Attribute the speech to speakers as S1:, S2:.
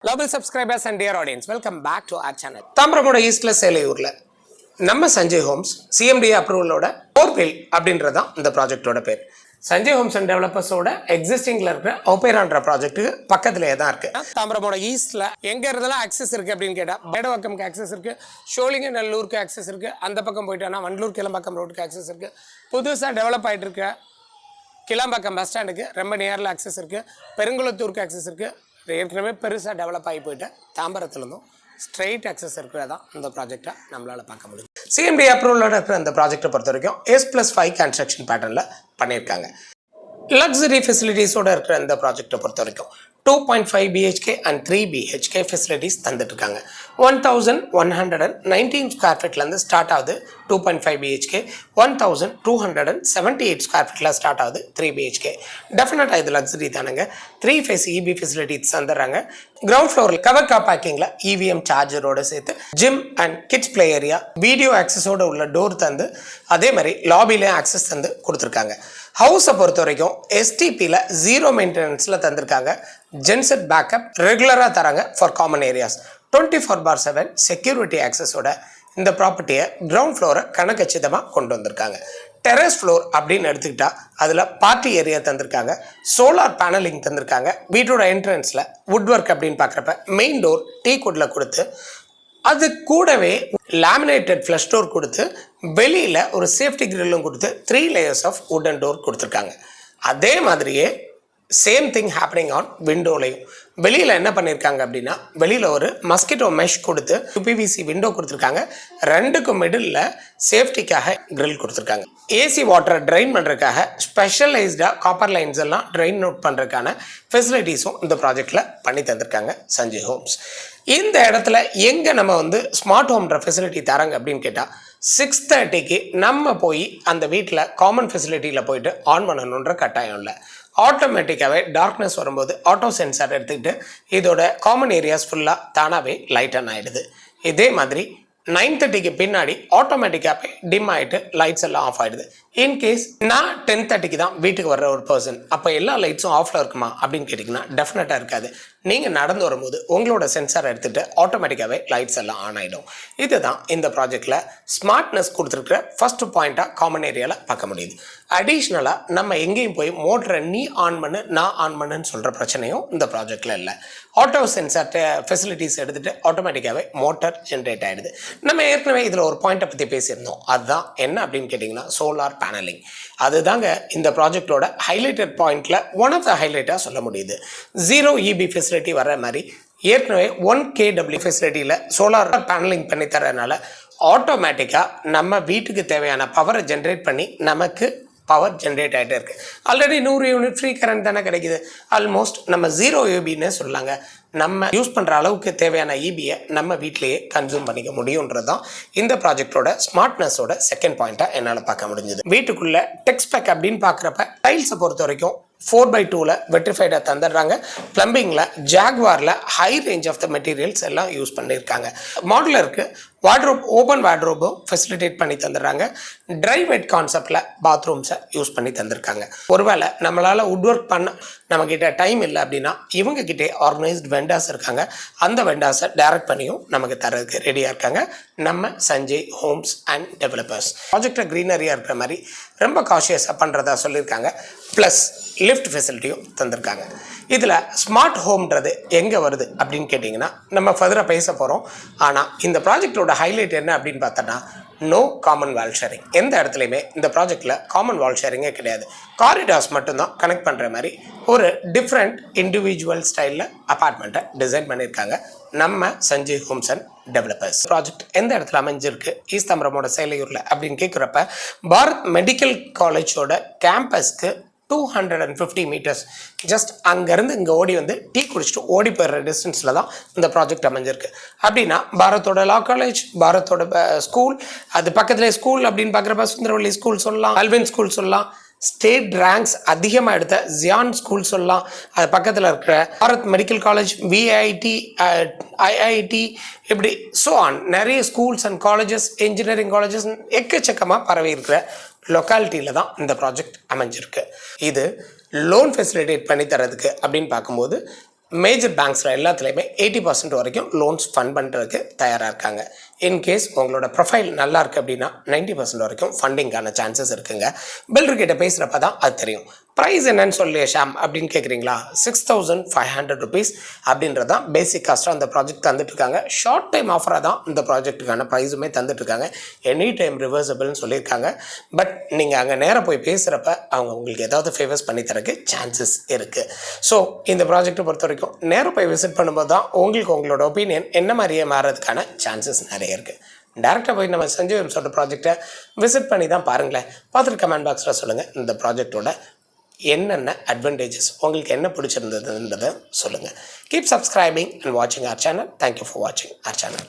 S1: Global subscribers and dear audience, welcome back to our channel. தாம்பரமோட ஈஸ்ட்ல சேலையூர்ல நம்ம Sanjay Holmes CMD அப்ரூவலோட ஓர்வில் அப்படின்றதான் இந்த ப்ராஜெக்டோட பேர். சஞ்சய் ஹோம்ஸ் அண்ட் டெவலப்பர்ஸோட எக்ஸிஸ்டிங்ல இருக்கிற ஓபேரான்ற ப்ராஜெக்ட்டுக்கு பக்கத்துலேயே தான் இருக்கு. தாம்பரமோட ஈஸ்ட்ல எங்க இருந்தெல்லாம் ஆக்சஸ் இருக்கு அப்படின்னு கேட்டா மேடவாக்கம்க்கு ஆக்சஸ் இருக்கு, ஷோலிங்க நல்லூருக்கு ஆக்சஸ் இருக்கு, அந்த பக்கம் போயிட்டோன்னா வண்டலூர் கிளம்பாக்கம் ரோடுக்கு ஆக்சஸ் இருக்கு, புதுசாக டெவலப் ஆகிட்டு இருக்க கிளம்பாக்கம் பஸ் ஸ்டாண்டுக்கு ரொம்ப நியரில் ஆக்சஸ் இருக்கு, பெருங்குளத்தூருக்கு ஆக்சஸ் இருக்கு. ஏற்கனவே பெருசாக டெவலப் ஆகி போயிட்டு தாம்பரத்துலேருந்தும் ஸ்ட்ரெயிட் ஆக்சஸ் இருக்கிறதா இந்த ப்ராஜெக்டை நம்மளால் பார்க்க முடியும். சிஎம்டி அப்ரூவலோட இருக்கிற இந்த ப்ராஜெக்டை பொறுத்த வரைக்கும் S+5 கன்ஸ்ட்ரக்ஷன் பேட்டர்னில் பண்ணியிருக்காங்க. லக்ஸரி ஃபெசிலிட்டிஸோடு இருக்கிற இந்த ப்ராஜெக்டை பொறுத்த வரைக்கும் 2.5 BHK and 3 BHK ஃபெசிலிட்டிஸ் தந்துட்டுருக்காங்க. 1119 ஸ்கொயர் ஃபீட்லேருந்து ஸ்டார்ட் ஆகுது 2.5 BHK, 1278 ஸ்கொயர் ஃபீட்டில் ஸ்டார்ட் ஆகுது 3 BHK. டெஃபினட்டாக இது லக்ஸரி தானுங்க. 3 ஃபேஸ் EB ஃபெசிலிட்டிஸ் தந்துடுறாங்க. கிரவுண்ட் ஃப்ளோரில் கவர் கார் பேக்கிங்கில் EVM சார்ஜரோடு சேர்த்து gym and kids play area, video ஆக்சஸோடு உள்ள டோர் தந்து அதே மாதிரி லாபிலே ஆக்சஸ் தந்து கொடுத்துருக்காங்க. ஹவுஸை பொறுத்த வரைக்கும் STPயில் 0 மெயின்டெனன்ஸில் தந்திருக்காங்க. ஜென்செட் பேக்கப் ரெகுலராக தராங்க ஃபார் காமன் ஏரியாஸ். 24/7 செக்யூரிட்டி ஆக்சஸோட இந்த ப்ராப்பர்ட்டியை கிரவுண்ட் ஃப்ளோரை கணக்கச்சிதமாக கொண்டு வந்திருக்காங்க. டெரஸ் ஃப்ளோர் அப்படின்னு எடுத்துக்கிட்டா அதில் பார்ட்டி ஏரியா தந்திருக்காங்க, சோலார் பேனலிங் தந்திருக்காங்க. வீட்டோட என்ட்ரன்ஸில் வுட் ஒர்க் அப்படின்னு பார்க்குறப்ப மெயின் டோர் டீக்குட்டில் கொடுத்து அது கூடவே லேமினேட்டட் ஃப்ளஷ் டோர் கொடுத்து வெளியில் ஒரு சேஃப்டி கிரில்லும் கொடுத்து 3 layers ஆஃப் வுடன் டோர் கொடுத்துருக்காங்க. அதே மாதிரியே சேம் திங் ஹேப்பனிங் ஆன் விண்டோலையும் வெளியில் என்ன பண்ணியிருக்காங்க அப்படின்னா வெளியில் ஒரு மஸ்கிட்டோ மெஷ் கொடுத்து UPVC விண்டோ கொடுத்துருக்காங்க. ரெண்டுக்கும் மிடில் சேஃப்டிக்காக கிரில் கொடுத்துருக்காங்க. AC வாட்டரை ட்ரைன் பண்ணுறதுக்காக ஸ்பெஷலைஸ்டாக காப்பர் லைன்ஸ் எல்லாம் ட்ரைன் அவுட் பண்ணுறதுக்கான ஃபெசிலிட்டிஸும் இந்த ப்ராஜெக்டில் பண்ணி தந்திருக்காங்க சஞ்சய் ஹோம்ஸ். இந்த இடத்துல எங்கே நம்ம ஸ்மார்ட் ஹோம்ன்ற ஃபெசிலிட்டி தராங்க அப்படின்னு கேட்டால் 6:30க்கு நம்ம போய் அந்த வீட்டில் காமன் ஃபெசிலிட்டியில் போயிட்டு ஆன் பண்ணணுன்ற கட்டாயம் இல்லை. ஆட்டோமேட்டிக்காகவே டார்க்னஸ் வரும்போது ஆட்டோ சென்சார் எடுத்துக்கிட்டு இதோட காமன் ஏரியாஸ் ஃபுல்லாக தானாகவே லைட் ஆன் ஆகிடுது. இதே மாதிரி 9:30க்கு பின்னாடி ஆட்டோமேட்டிக்காகவே டிம் ஆகிட்டு லைட்ஸ் எல்லாம் ஆஃப் ஆகிடுது. இன்கேஸ் நான் 10:30க்கு தான் வீட்டுக்கு வர்ற ஒரு பர்சன், அப்போ எல்லா லைட்ஸும் ஆஃபில் இருக்குமா அப்படின்னு கேட்டிங்கன்னா டெஃபினட்டாக இருக்காது. நீங்கள் நடந்து வரும்போது உங்களோட சென்சாரை எடுத்துகிட்டு ஆட்டோமேட்டிக்காகவே லைட்ஸ் எல்லாம் ஆன் ஆகிடும். இதுதான் இந்த ப்ராஜெக்டில் ஸ்மார்ட்னஸ் கொடுத்துருக்குற ஃபர்ஸ்ட் பாயிண்ட்டாக காமன் ஏரியாவில் பார்க்க முடியுது. அடிஷ்னலாக நம்ம எங்கேயும் போய் மோட்டரை நீ ஆன் பண்ணு நான் ஆன் பண்ணுன்னு சொல்கிற பிரச்சனையும் இந்த ப்ராஜெக்டில் இல்லை. ஆட்டோ சென்சார் ஃபெசிலிட்டிஸ் எடுத்துகிட்டு ஆட்டோமேட்டிக்காகவே மோட்டர் ஜென்ரேட் ஆகிடுது. நம்ம ஏற்கனவே இதில் ஒரு பாயிண்ட்டை பற்றி பேசியிருந்தோம். அதுதான் என்ன அப்படின்னு கேட்டிங்கன்னா சோலார் பேனலிங். அதுதாங்க இந்த ப்ராஜெக்டோட ஹைலைட்டட் பாயிண்ட்டில் ஒன் ஆஃப் த ஹைலைட்டாக சொல்ல முடியுது. 0 EB ஃபெசிலிட்டி வர மாதிரி ஏற்கனவே 1 kW ஃபெசிலிட்டியில் சோலார் பேனலிங் பண்ணி தரதுனால ஆட்டோமேட்டிக்காக நம்ம வீட்டுக்கு தேவையான பவரை ஜென்ரேட் பண்ணி நமக்கு பவர் ஜென்ரேட் ஆகிட்டே இருக்குது. ஆல்ரெடி 100 யூனிட் ஃப்ரீ கரண்ட் தானே கிடைக்குது. ஆல்மோஸ்ட் நம்ம 0 EBன்னு சொல்லலாங்க. நம்ம யூஸ் பண்ணுற அளவுக்கு தேவையான EBயை நம்ம வீட்டிலேயே கன்சூம் பண்ணிக்க முடியுன்றது தான் இந்த ப்ராஜெக்டோட ஸ்மார்ட்னஸோட செகண்ட் பாயிண்ட்டாக என்னால் பார்க்க முடிஞ்சுது. வீட்டுக்குள்ளே டெக்ஸ்பெக் அப்படின்னு பார்க்குறப்ப டைல்ஸை பொறுத்த வரைக்கும் 4x2ல வெட்ரிஃபைடாக தந்துடுறாங்க. பிளம்பிங்கில் ஜாக்வாரில் high range of the materials எல்லாம் யூஸ் பண்ணியிருக்காங்க. மாடுலருக்கு வார்ட்ரோப், ஓப்பன் வார்ட்ரோபும் ஃபெசிலிட்டேட் பண்ணி தந்துடுறாங்க. ட்ரை வெட் கான்செப்டில் பாத்ரூம்ஸை யூஸ் பண்ணி தந்திருக்காங்க. ஒருவேளை நம்மளால் வுட் ஒர்க் பண்ண நம்மக்கிட்ட டைம் இல்லை அப்படின்னா இவங்கக்கிட்டே ஆர்கனைஸ்டு வெண்டாஸ் இருக்காங்க. அந்த வெண்டாஸை டைரக்ட் பண்ணியும் நமக்கு தரதுக்கு ரெடியாக இருக்காங்க நம்ம சஞ்சய் ஹோம்ஸ் அண்ட் டெவலப்பர்ஸ். ப்ராஜெக்டை க்ரீனரியாக இருக்கிற மாதிரி ரொம்ப காஷியஸாக பண்ணுறதா சொல்லியிருக்காங்க. ப்ளஸ் லிஃப்ட் ஃபெசிலிட்டியும் தந்திருக்காங்க. இதில் ஸ்மார்ட் ஹோம்ன்றது எங்கே வருது அப்படின்னு கேட்டிங்கன்னா நம்ம ஃபர்தராக பேச போகிறோம். ஆனால் இந்த ப்ராஜெக்டோட ஹைலைட் என்ன அப்படின்னு பார்த்தோன்னா நோ காமன் வால் ஷேரிங். எந்த இடத்துலையுமே இந்த ப்ராஜெக்டில் காமன் வால் ஷேரிங்கே கிடையாது. காரிடார்ஸ் மட்டும்தான் கனெக்ட் பண்ணுற மாதிரி ஒரு டிஃப்ரெண்ட் இண்டிவிஜுவல் ஸ்டைலில் அப்பார்ட்மெண்ட்டை டிசைன் பண்ணியிருக்காங்க நம்ம Sanjay Holmes and developers. Project எந்த இடத்துல அமைஞ்சிருக்கு ஈஸ்ட் தாம்பரமோட சேலையூரில் அப்படின்னு கேட்குறப்ப பாரத் மெடிக்கல் காலேஜோட கேம்பஸ்க்கு 250 meters ஜஸ்ட் அங்கேருந்து இங்கே ஓடி டீ குடிச்சிட்டு ஓடி போயிடுற டிஸ்டன்ஸில் தான் இந்த ப்ராஜெக்ட் அமைஞ்சிருக்கு. அப்படின்னா பாரத்தோட லா காலேஜ், பாரத்தோட ஸ்கூல், அது பக்கத்துலேயே ஸ்கூல் அப்படின்னு பார்க்குறப்ப சுந்தரவள்ளி ஸ்கூல் சொல்லலாம், அல்வின் ஸ்கூல் சொல்லலாம், ஸ்டேட் ரேங்க்ஸ் அதிகமாக எடுத்த ஜியான் ஸ்கூல் சொல்லலாம், அது பக்கத்தில் இருக்கிற Bharat medical college, VIT, IIT, இப்படி ஸோ ஆன் நிறைய schools and colleges, engineering colleges எக்கச்சக்கமாக பரவி இருக்கிற லொக்காலிட்டியில் தான் இந்த ப்ராஜெக்ட் அமைஞ்சிருக்கு. இது லோன் ஃபெசிலிட்டேட் பண்ணி தரதுக்கு அப்படின்னு பார்க்கும்போது மேஜர் பேங்க்ஸில் எல்லாத்துலேயுமே 80% வரைக்கும் லோன்ஸ் ஃபண்ட் பண்ணுறதுக்கு தயாராக இருக்காங்க. இன்கேஸ் உங்களோட ப்ரொஃபைல் நல்லா இருக்குது அப்படின்னா 90% வரைக்கும் ஃபண்டிங்கான சான்சஸ் இருக்குங்க. பில்டர்கிட்ட பேசுகிறப்ப தான் அது தெரியும். ப்ரைஸ் என்னன்னு சொல்லி ஷாம் அப்படின்னு கேட்குறீங்களா? 6500 ருபீஸ் அப்படின்றது தான் பேசிக் காஸ்ட்டாக அந்த ப்ராஜெக்ட் தந்துட்டுருக்காங்க. ஷார்ட் டைம் ஆஃபராக தான் இந்த ப்ராஜெக்ட்டுக்கான ப்ரைஸுமே தந்துட்டுருக்காங்க. எனி டைம் ரிவர்சபிள்னு சொல்லியிருக்காங்க. பட் நீங்கள் அங்கே நேராக போய் பேசுகிறப்ப அவங்க உங்களுக்கு ஏதாவது ஃபேவர்ஸ் பண்ணி தரக்கு சான்சஸ் இருக்குது. ஸோ இந்த ப்ராஜெக்ட்டை பொறுத்த வரைக்கும் நேராக போய் விசிட் பண்ணும்போது தான் உங்களுக்கு உங்களோட ஒப்பீனியன் என்ன மாதிரியே மாறதுக்கான சான்சஸ் நிறைய இருக்குது. டேரெக்டாக போய் நம்ம சஞ்சீவம் சொல்கிற ப்ராஜெக்டை விசிட் பண்ணி தான் பாருங்களேன். பார்த்துட்டு கமெண்ட் பாக்ஸில் சொல்லுங்கள் இந்த ப்ராஜெக்டோட என்னென்ன அட்வான்டேஜஸ் உங்களுக்கு என்ன பிடிச்சிருந்ததுன்றதை சொல்லுங்கள். கீப் சப்ஸ்கிரைபிங் அண்ட் வாட்சிங் அவர் சேனல். தேங்க்யூ ஃபார் வாட்சிங் அவர் சேனல்.